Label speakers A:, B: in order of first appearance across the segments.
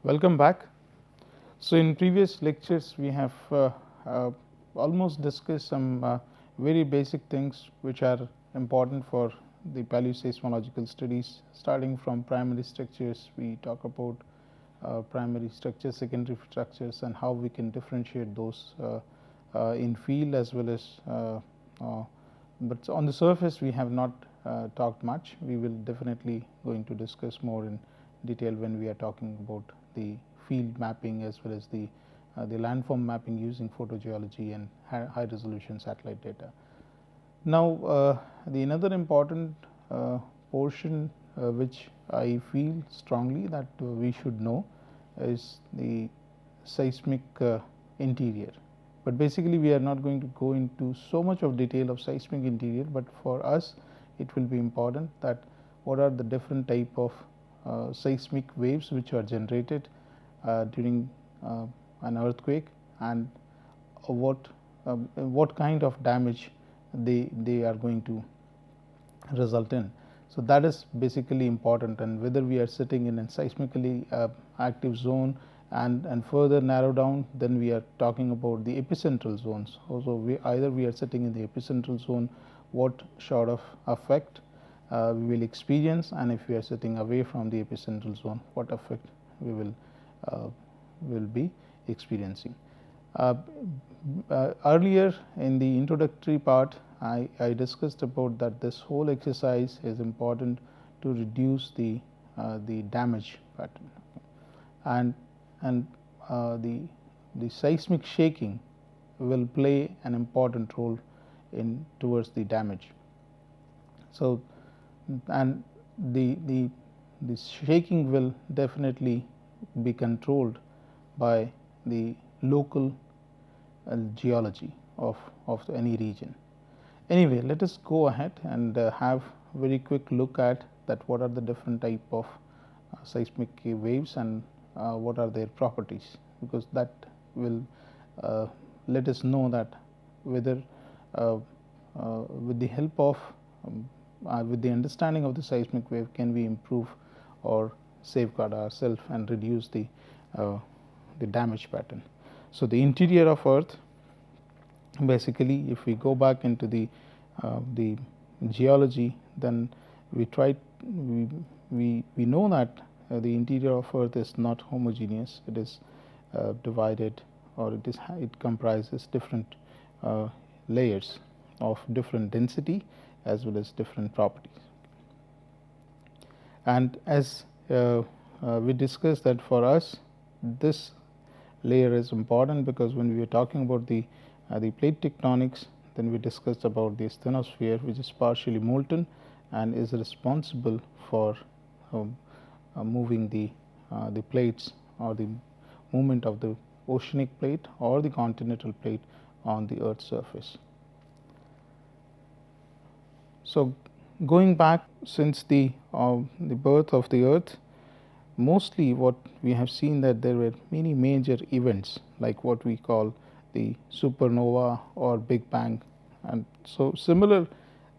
A: Welcome back. So, in previous lectures we have almost discussed some very basic things which are important for the paleoseismological studies. Starting from primary structures, we talk about primary structures, secondary structures, and how we can differentiate those in field as well as but on the surface we have not talked much. We will definitely going to discuss more in detail when we are talking about the field mapping as well as the landform mapping using photogeology and high resolution satellite data. Now, the another important portion which I feel strongly that we should know is the seismic interior. But basically we are not going to go into so much of detail of seismic interior, but for us it will be important that what are the different type of seismic waves which are generated during an earthquake, and what kind of damage they are going to result in. So, that is basically important, and whether we are sitting in a seismically active zone and further narrow down, then we are talking about the epicentral zones. Also, either we are sitting in the epicentral zone, what sort of effect we will experience, and if we are sitting away from the epicentral zone, what effect we will be experiencing. Earlier in the introductory part, I discussed about that this whole exercise is important to reduce the damage pattern, and the seismic shaking will play an important role in towards the damage. So, and the shaking will definitely be controlled by the local geology of any region. Anyway, let us go ahead and have very quick look at that what are the different type of seismic waves and what are their properties, because that will let us know that whether with the help of with the understanding of the seismic wave can we improve or safeguard ourselves and reduce the damage pattern. So, the interior of Earth, basically if we go back into the geology, then we know that the interior of Earth is not homogeneous. It is divided, or it comprises different layers of different density as well as different properties. And as we discussed that for us this layer is important, because when we are talking about the plate tectonics, then we discussed about the asthenosphere, which is partially molten and is responsible for moving the plates, or the movement of the oceanic plate or the continental plate on the Earth's surface. So, going back since the birth of the Earth, mostly what we have seen that there were many major events like what we call the supernova or Big Bang, and so similar,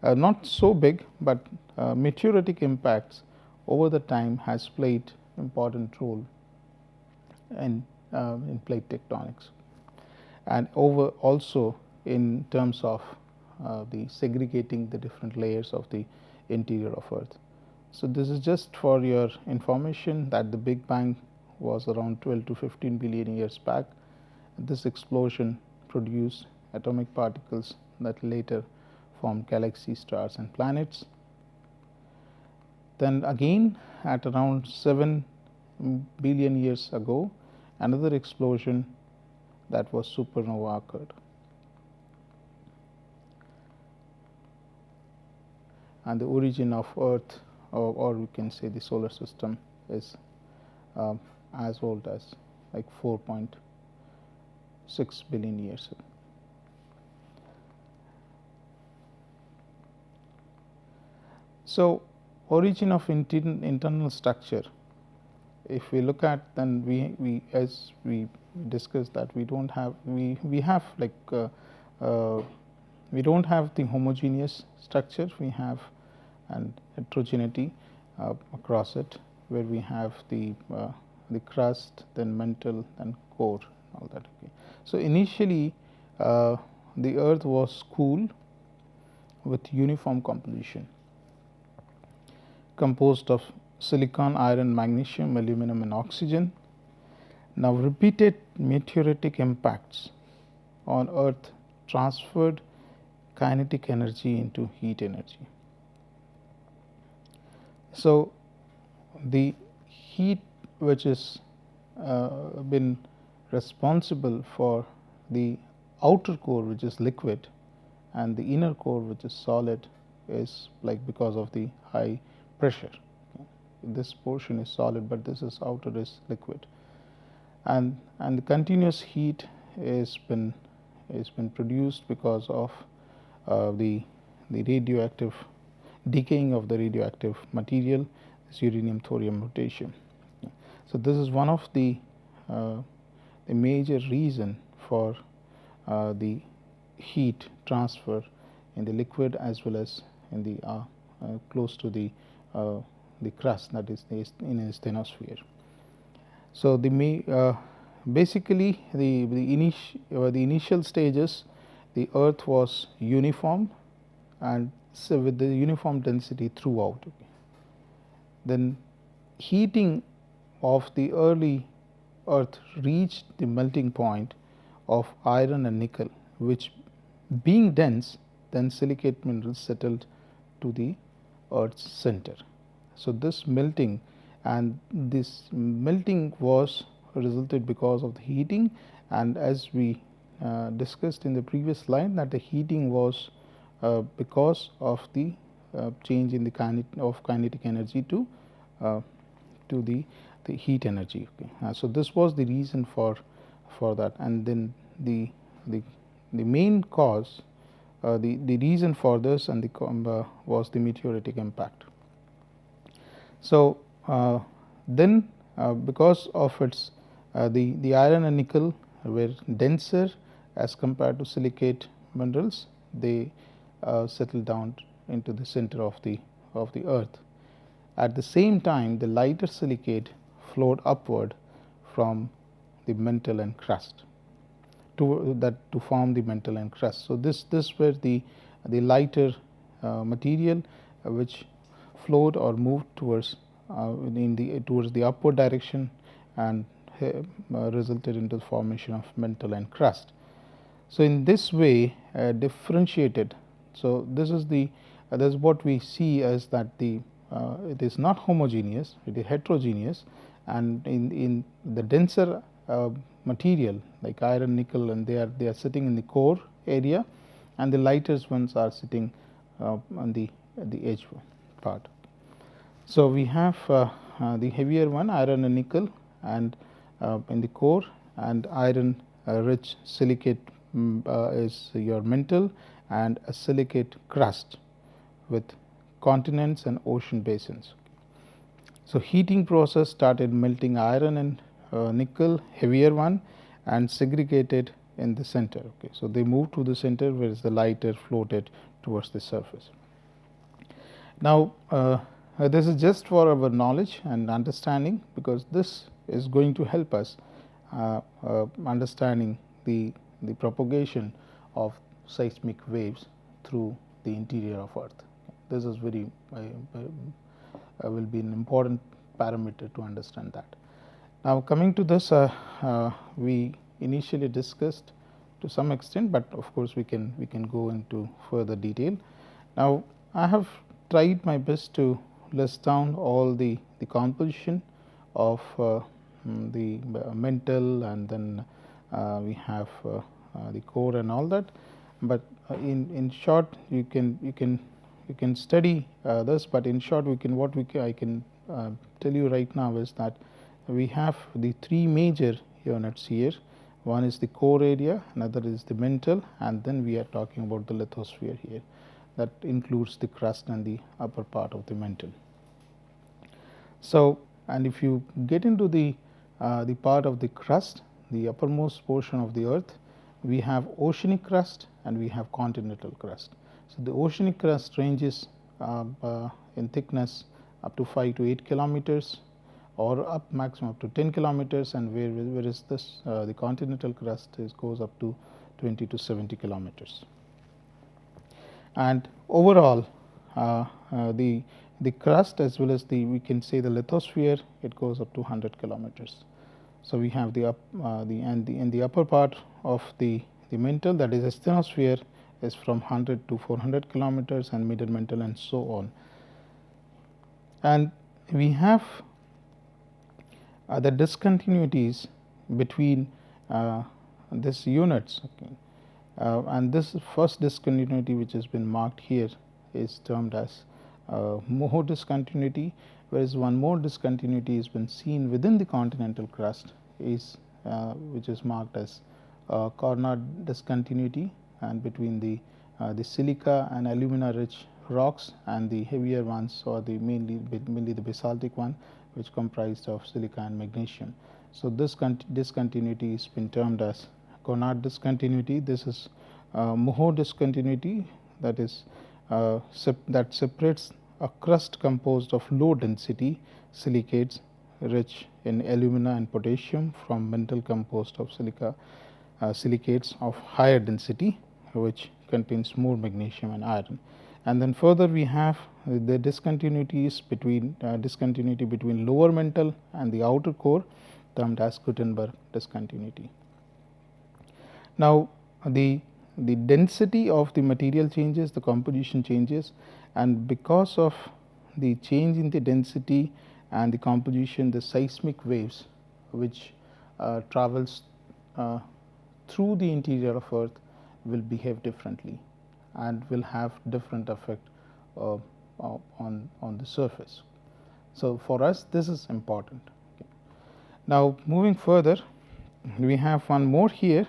A: not so big, but meteoritic impacts over the time has played important role in plate tectonics, and over also in terms of the segregating the different layers of the interior of Earth. So, this is just for your information that the Big Bang was around 12 to 15 billion years back. This explosion produced atomic particles that later formed galaxies, stars and planets. Then again at around 7 billion years ago, another explosion, that was supernova, occurred. And the origin of Earth, or we can say the solar system, is as old as like 4.6 billion years ago. So, origin of internal structure, if we look at, then we as we discussed that we don't have we don't have the homogeneous structure. We have an heterogeneity across it, where we have the crust, then mantle, then core, all that. Okay. So initially, the Earth was cool with uniform composition, composed of silicon, iron, magnesium, aluminum, and oxygen. Now, repeated meteoritic impacts on Earth transferred kinetic energy into heat energy. So, the heat which is been responsible for the outer core, which is liquid, and the inner core, which is solid, is like because of the high pressure. Okay. This portion is solid, but this is outer is liquid, and the continuous heat is been produced because of the radioactive decaying of the radioactive material, this uranium thorium rotation. Okay. So this is one of the major reason for the heat transfer in the liquid as well as in the close to the crust, that is in the asthenosphere. So the basically the initial stages, the Earth was uniform, and so with the uniform density throughout. Okay. Then heating of the early Earth reached the melting point of iron and nickel, which being dense, then silicate minerals settled to the Earth's center. So this melting was resulted because of the heating, and as we discussed in the previous slide, that the heating was because of the change in the kinetic energy to the heat energy. Okay. So this was the reason for that, and then the main cause, the reason for this and the was the meteoritic impact. So then because of its the iron and nickel were denser as compared to silicate minerals, they settled down into the center of the Earth. At the same time, the lighter silicate flowed upward from the mantle and crust to form the mantle and crust. So this were the lighter material which flowed or moved towards towards the upward direction, and resulted into the formation of mantle and crust. So in this way, differentiated. So this is that's what we see as that it is not homogeneous, it is heterogeneous, and in the denser material like iron, nickel, and they are sitting in the core area, and the lighter ones are sitting on the edge part. So we have the heavier one, iron and nickel, and in the core, and iron rich silicate is your mantle, and a silicate crust with continents and ocean basins. So heating process started melting iron and nickel, heavier one, and segregated in the center. Okay. So they moved to the center, whereas the lighter floated towards the surface. Now this is just for our knowledge and understanding, because this is going to help us understanding the propagation of seismic waves through the interior of Earth. This is very will be an important parameter to understand that. Now coming to this, we initially discussed to some extent, but of course we can go into further detail. Now I have tried my best to list down all the composition of the mantle, and then we have the core and all that. But in short, you can study this. But in short, I can tell you right now is that we have the three major units here. One is the core area, another is the mantle, and then we are talking about the lithosphere here. That includes the crust and the upper part of the mantle. So, and if you get into the part of the crust, the uppermost portion of the earth, we have oceanic crust and we have continental crust. So, the oceanic crust ranges in thickness up to 5 to 8 kilometers or up maximum up to 10 kilometers, and whereas this the continental crust goes up to 20 to 70 kilometers. And overall the crust as well as we can say the lithosphere, it goes up to 100 kilometers. So, we have in the upper part of the mantle, that is asthenosphere, is from 100 to 400 kilometers, and middle mantle and so on. And we have the discontinuities between these units, okay. And this first discontinuity which has been marked here is termed as Moho discontinuity, whereas one more discontinuity has been seen within the continental crust is which is marked as Carnot discontinuity, and between the silica and alumina rich rocks and the heavier ones, or the mainly the basaltic one, which comprised of silica and magnesium. So, this discontinuity has been termed as Carnot discontinuity. This is Moho discontinuity, that is that separates a crust composed of low density silicates rich in alumina and potassium from mantle composed of silicates of higher density, which contains more magnesium and iron. And then further we have the discontinuities discontinuity between lower mantle and the outer core, termed as Gutenberg discontinuity. Now, the density of the material changes, the composition changes, and because of the change in the density and the composition, the seismic waves which travels through the interior of earth will behave differently and will have different effect on the surface. So, for us this is important. Okay. Now, moving further, we have one more here,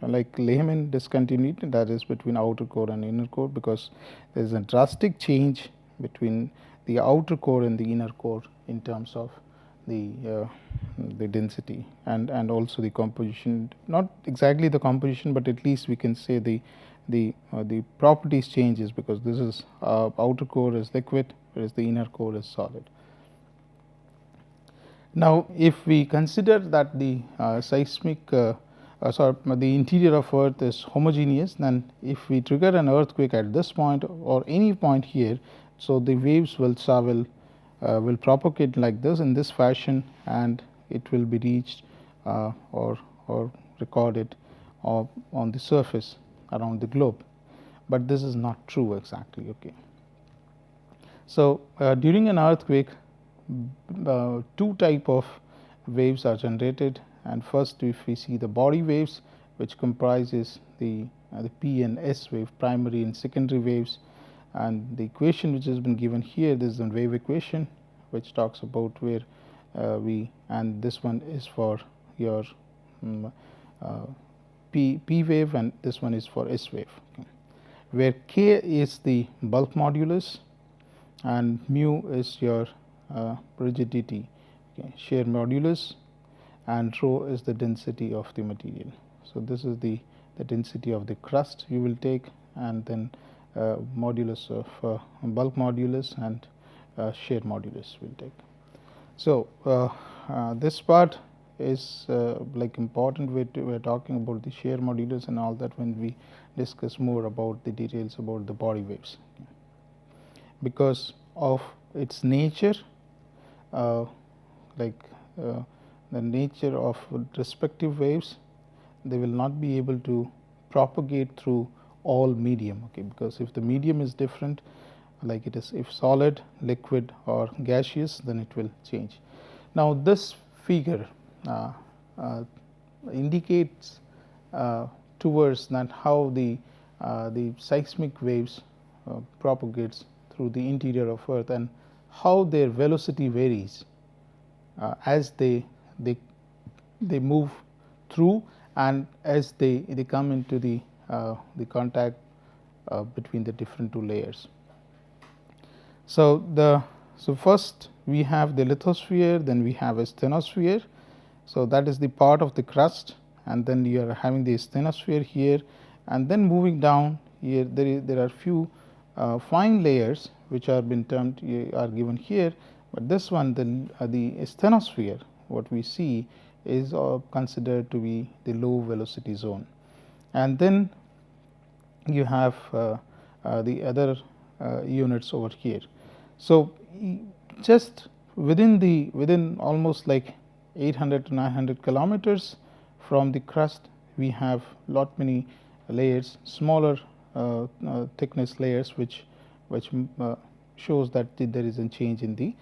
A: like Lehman discontinuity, that is between outer core and inner core, because there is a drastic change between the outer core and the inner core in terms of the density and also the composition. Not exactly the composition, but at least we can say the properties changes, because this is outer core is liquid, whereas the inner core is solid. Now, if we consider that the seismic the interior of earth is homogeneous, then if we trigger an earthquake at this point or any point here, so the waves will travel will propagate like this in this fashion, and it will be reached or recorded on the surface around the globe, but this is not true exactly. Okay. So, during an earthquake, two type of waves are generated, and first if we see the body waves, which comprises the P and S wave, primary and secondary waves, and the equation which has been given here, this is the wave equation which talks about where and this one is for your P wave, and this one is for S wave, okay, where K is the bulk modulus and mu is your rigidity, okay, shear modulus, and rho is the density of the material. So, this is the density of the crust you will take, and then modulus of bulk modulus and shear modulus will take. So, this part is like important. We're talking about the shear modulus and all that when we discuss more about the details about the body waves, because of its nature, the nature of respective waves, they will not be able to propagate through all medium, okay, because if the medium is different, like it is if solid, liquid or gaseous, then it will change. Now, this figure indicates towards that how the seismic waves propagates through the interior of earth, and how their velocity varies as they move through, and as they come into the contact between the different two layers. So, first we have the lithosphere, then we have a asthenosphere. So, that is the part of the crust and then you are having the asthenosphere here, and then moving down here there are few fine layers which are been termed are given here, but this one the asthenosphere what we see is considered to be the low velocity zone, and then you have the other units over here. So just within almost like 800 to 900 kilometers from the crust, we have lot many layers, smaller thickness layers, which shows that there is a change in the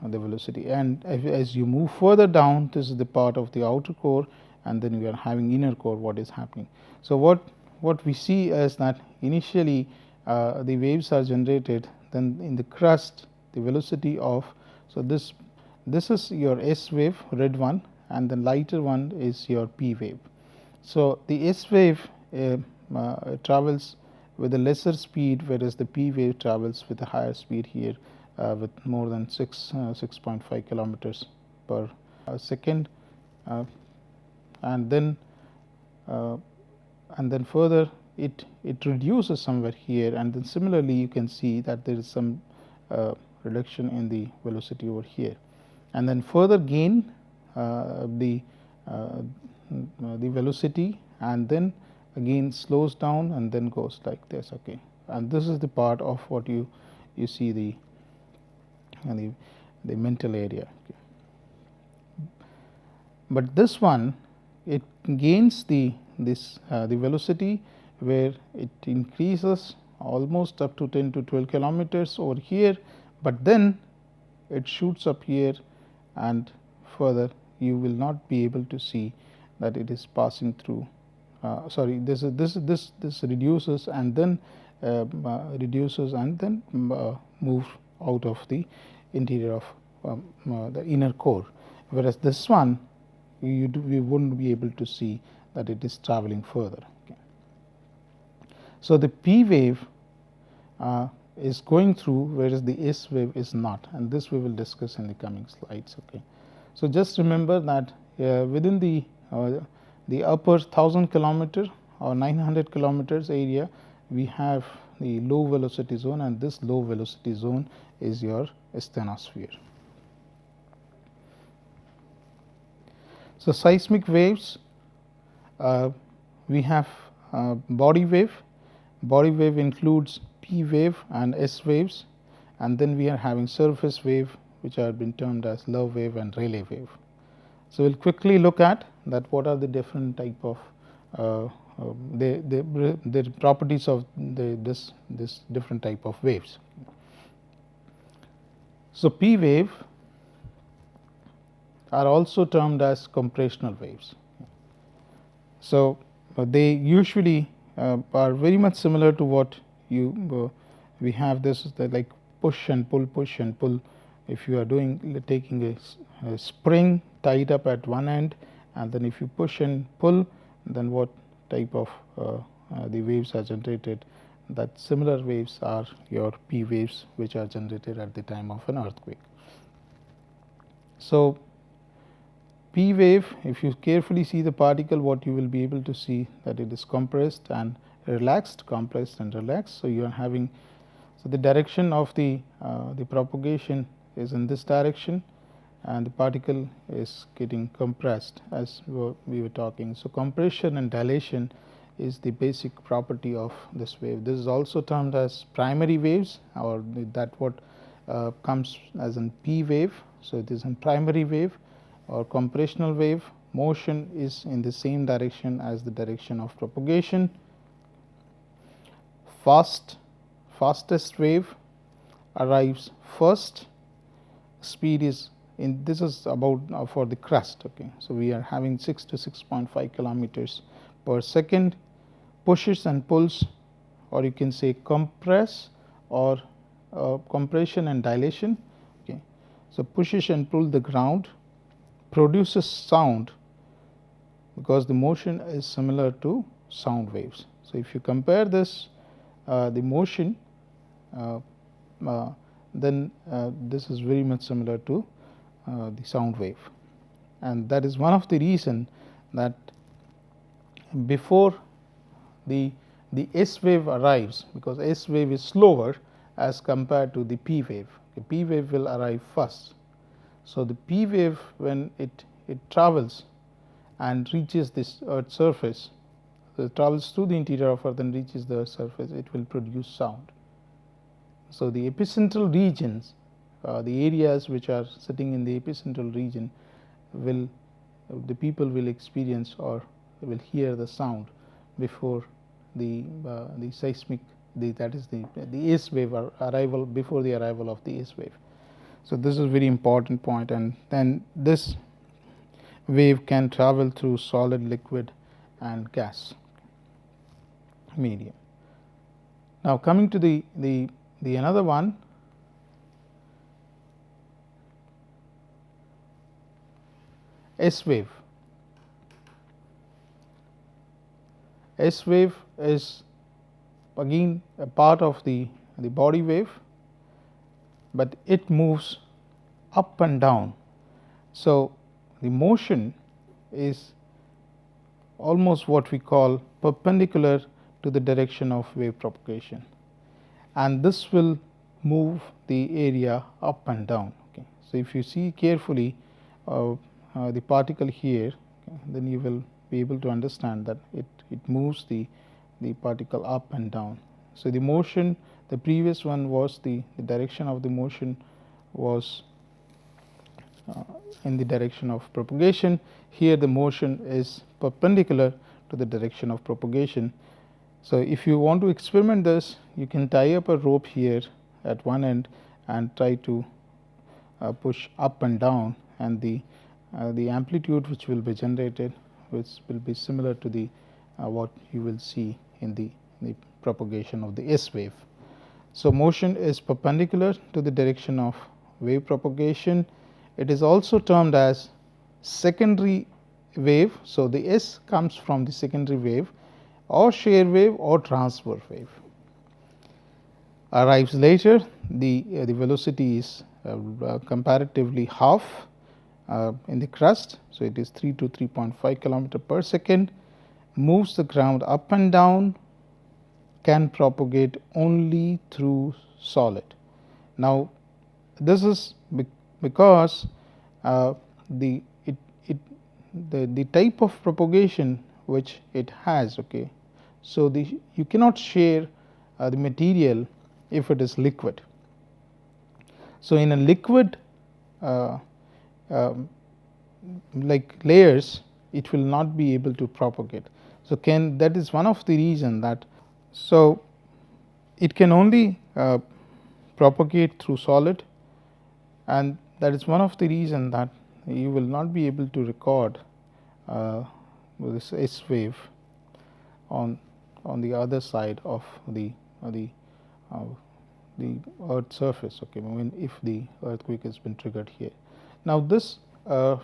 A: velocity. And as you move further down, this is the part of the outer core, and then we are having inner core. What is happening? So what we see is that initially the waves are generated, then in the crust the velocity of, so this is your S wave, red one, and the lighter one is your P wave. So the S wave travels with a lesser speed, whereas the P wave travels with a higher speed here with more than 6.5 kilometers per second, and then further it reduces somewhere here, and then similarly you can see that there is some reduction in the velocity over here, and then further gain the velocity, and then again slows down and then goes like this. Okay, and this is the part of what you see the mental area. Okay. But this one, it gains the velocity where it increases almost up to 10 to 12 kilometers over here, but then it shoots up here, and further you will not be able to see that it is passing through. Sorry, this reduces and then moves out of the interior of the inner core, whereas this one we wouldn't be able to see that it is traveling further. Okay. So the P wave is going through, whereas the S wave is not, and this we will discuss in the coming slides. Okay. So just remember that within the upper 1000 kilometer or 900 kilometers area, we have the low velocity zone, and this low velocity zone is your asthenosphere. So seismic waves, we have body wave. Body wave includes P wave and S waves, and then we are having surface wave, which are been termed as love wave and Rayleigh wave. So we'll quickly look at that what are the different type of the properties of this different type of waves. So P wave are also termed as compressional waves. So they usually are very much similar to what we have this like push and pull. If you are taking a spring tied up at one end, and then if you push and pull, then what type of the waves are generated? That similar waves are your P waves, which are generated at the time of an earthquake. So P wave, if you carefully see the particle, what you will be able to see that it is compressed and relaxed, compressed and relaxed. So you are having, so the direction of the propagation is in this direction, and the particle is getting compressed as we were talking. So compression and dilation is the basic property of this wave. This is also termed as primary waves, or that what comes as an P wave. So it is a primary wave or compressional wave. Motion is in the same direction as the direction of propagation. Fastest wave arrives first. Speed is in, this is about for the crust. Okay, so we are having 6 to 6.5 kilometers per second. Pushes and pulls, or you can say compress or compression and dilation. Okay, so pushes and pull the ground, produces sound because the motion is similar to sound waves. So if you compare this the motion, then this is very much similar to the sound wave, and that is one of the reason that before the S wave arrives, because S wave is slower as compared to the P wave. The P wave will arrive first. So, the P wave, when it travels and reaches this Earth's surface, so it travels through the interior of Earth and reaches the Earth's surface, it will produce sound. So, the epicentral regions, the areas which are sitting in the epicentral region, the people will experience or will hear the sound before the seismic, that is the S wave arrival, before the arrival of the S wave. So, this is a very important point, and then this wave can travel through solid, liquid and gas medium. Now, coming to the another one, S wave. S wave is again a part of the body wave, but it moves up and down. So, the motion is almost what we call perpendicular to the direction of wave propagation, and this will move the area up and down. Okay. So, if you see carefully the particle here, okay, then you will be able to understand that it moves the particle up and down. So, the motion, the previous one was the direction of the motion was in the direction of propagation. Here the motion is perpendicular to the direction of propagation. So, if you want to experiment this, you can tie up a rope here at one end and try to push up and down, and the amplitude which will be generated, which will be similar to the what you will see in the propagation of the S wave. So, motion is perpendicular to the direction of wave propagation. It is also termed as secondary wave. So, the S comes from the secondary wave, or shear wave, or transverse wave. Arrives later, the velocity is comparatively half in the crust. So, it is 3 to 3.5 kilometer per second, moves the ground up and down, can propagate only through solid. Now, this is because the type of propagation which it has. Okay. So, you cannot share the material if it is liquid. So, in a liquid like layers, it will not be able to propagate. So, that is one of the reason that, so it can only propagate through solid, and that is one of the reason that you will not be able to record this S wave on the other side of the Earth's surface. Okay, if the earthquake has been triggered here. Now, this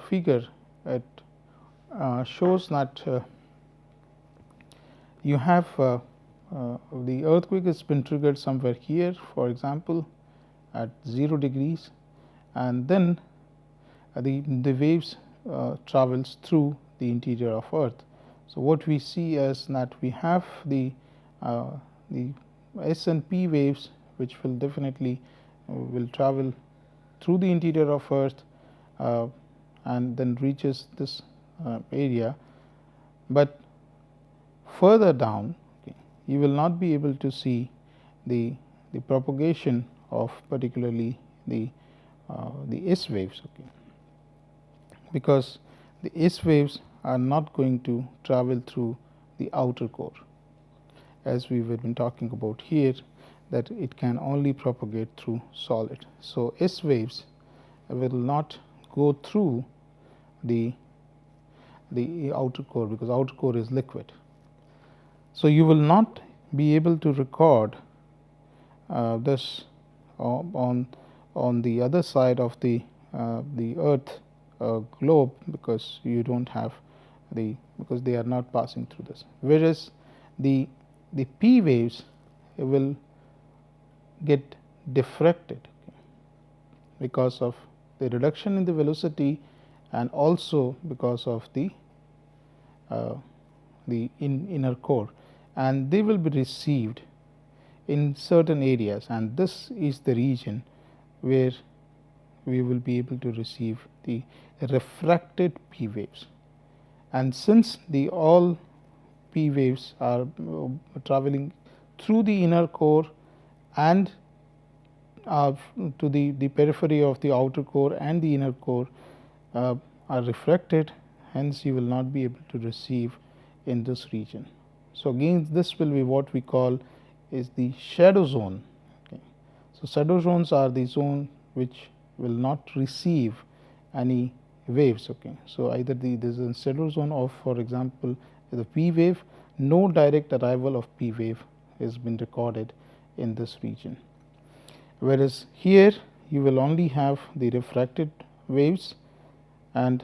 A: figure it shows that you have the earthquake has been triggered somewhere here, for example, at 0 degrees, and then the waves travels through the interior of Earth. So, what we see is that we have the S and P waves, which will definitely will travel through the interior of Earth and then reaches this area, but further down, okay, you will not be able to see the propagation of particularly the S waves. Okay, because the S waves are not going to travel through the outer core, as we have been talking about here, that it can only propagate through solid. So, S waves will not go through the outer core, because outer core is liquid. So, you will not be able to record this on the other side of the Earth globe, because you do not have because they are not passing through this, whereas the P waves will get diffracted because of the reduction in the velocity, and also because of the the inner core, and they will be received in certain areas, and this is the region where we will be able to receive the refracted P waves. And since the all P waves are traveling through the inner core and to the periphery of the outer core and the inner core are refracted, hence you will not be able to receive in this region. So, again this will be what we call is the shadow zone. Okay. So, shadow zones are the zone which will not receive any waves. Okay. So, either there is a shadow zone of, for example, the P wave, no direct arrival of P wave has been recorded in this region, whereas here you will only have the refracted waves, and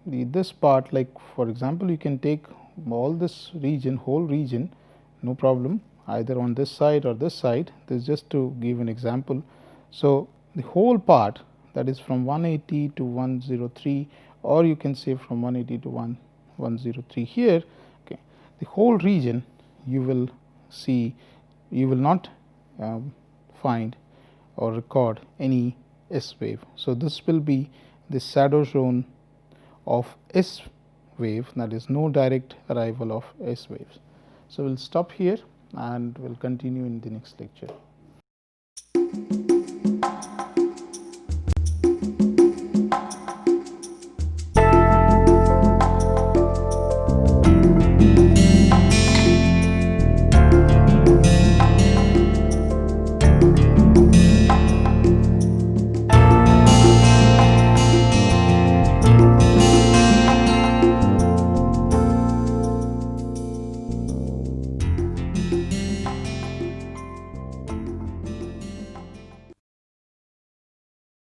A: this part, like for example, you can take all this region, whole region, no problem, either on this side or this side. This is just to give an example. So, the whole part, that is from 180 to 103, or you can say from 180 to 103 here. Okay. The whole region you will see, you will not find or record any S wave. So, this will be the shadow zone of S wave, that is no direct arrival of S waves. So, we will stop here and we will continue in the next lecture.